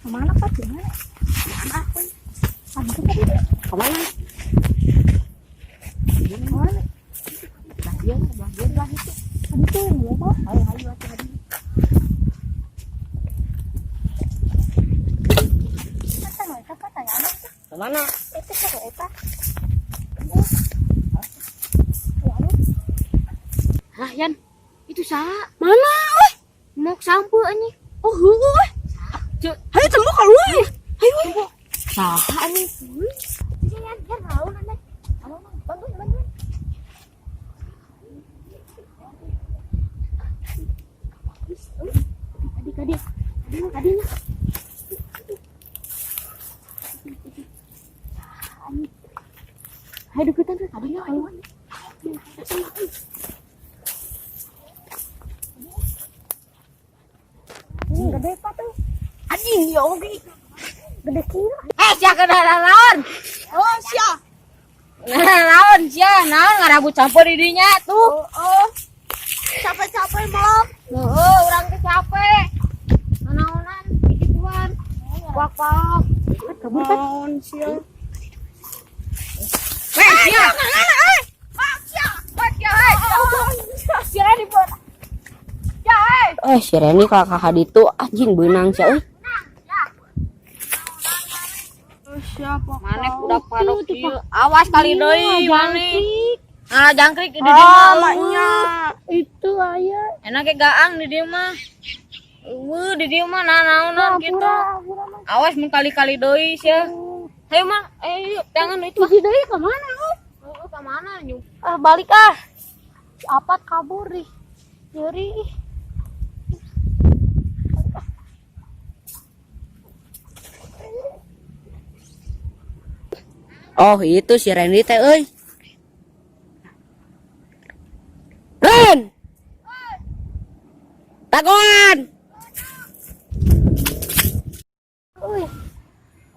Kemana Pak? Gimana? Mana aku? Ada tadi. Kemana? Gimana? Bagian lah itu. Itu yang ya Pak. Ayo hati-hati. Kemana? Itu kok Eta. Lah Yan, itu sah. Mana? Mau sampo ini. Oh, heuh. Cuk, Hayu tembok kalau euy. Hayu. sah ini. Yan naon ane. Bantuin. Kadinya. Hayu deketan ke kadinya hayu. Gede apa tuh? Anjing ya oke. Gede kira. Sia kada naon. Oh, sia. Naon sia, naon ngarabut campur di dinya tuh. Oh. Capek-capek belum? Heuh, urang teh capek. Naonan gituan. Pak. Kabur kan? Sia. Sia. Sia di bawah. Si Reni kakak itu anjing benang sia euy. Siapa? Mana budak padok ieu. Awas kali deui maneh. Nah, jangkrik di dieu Maknya itu aya. Enak ke gaang di dieu mah. Di dieu mah naon gitu. Awas mun kali-kali deui sia. Hayu mah, ayo jangan itu. Di deui ka mana? Heuh, ka mana nyu? Balik ah. Si Apat kabur ih. Nyeri. Oh, itu si Randy teh euy. Ren. Tagon. Euy.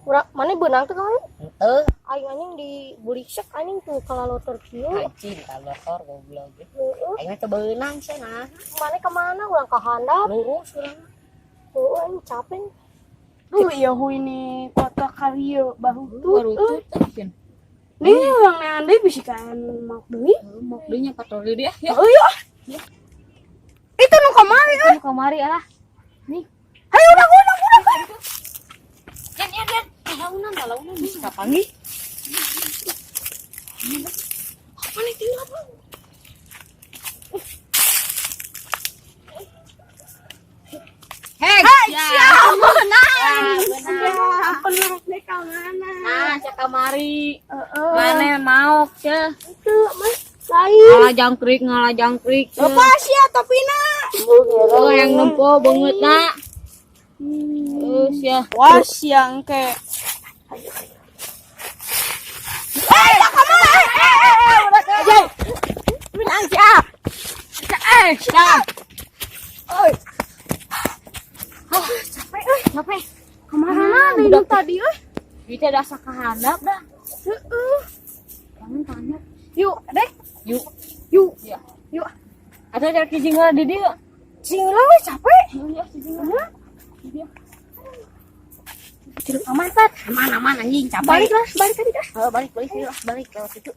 Urang mana beunang teh kali? Heuh, Aing anjing di buliksek anjing tuh kalalotor kieu. anjing kalor goblok. Heeh. Aing teh beunang cenah. Mana ke mana urang ka handap. Lurus urang. Heuh aing capek. Iya ini kota Karyo bahu Baru tuh. tuh. Nih orang neandai bisikan mak deui. Mau dinya patroli dia. Ya. Oh iya. Itu nu kamari euy. Kamari alah. Hayu udah. Yan. Launan bisa kapangi. Mana tinggal apa? Hei, Siapa? benar. Penurut ka mana? Nah, cek kamari. Mana mau cia. Itu Mas lain. Ngalah jangkrik. Apa sia topina? Oh, yang nempo banget nak. Sia. Was yang ke. Ya kamu. Udah ke. Minang cia. Cia. Oi. Capek. Kemana ini tadi euy? Kita dasar kehandap dah. Heeh. Jangan tanya. Yuk, deh. Yuk. Ya. Yuk. Ada dari jingga di dia. Singlah we capek. Iya, si jingga. Dia. Aman, Pat. Aman anjing capek. Balik tadi dah. Balik sini lah, balik ke situ.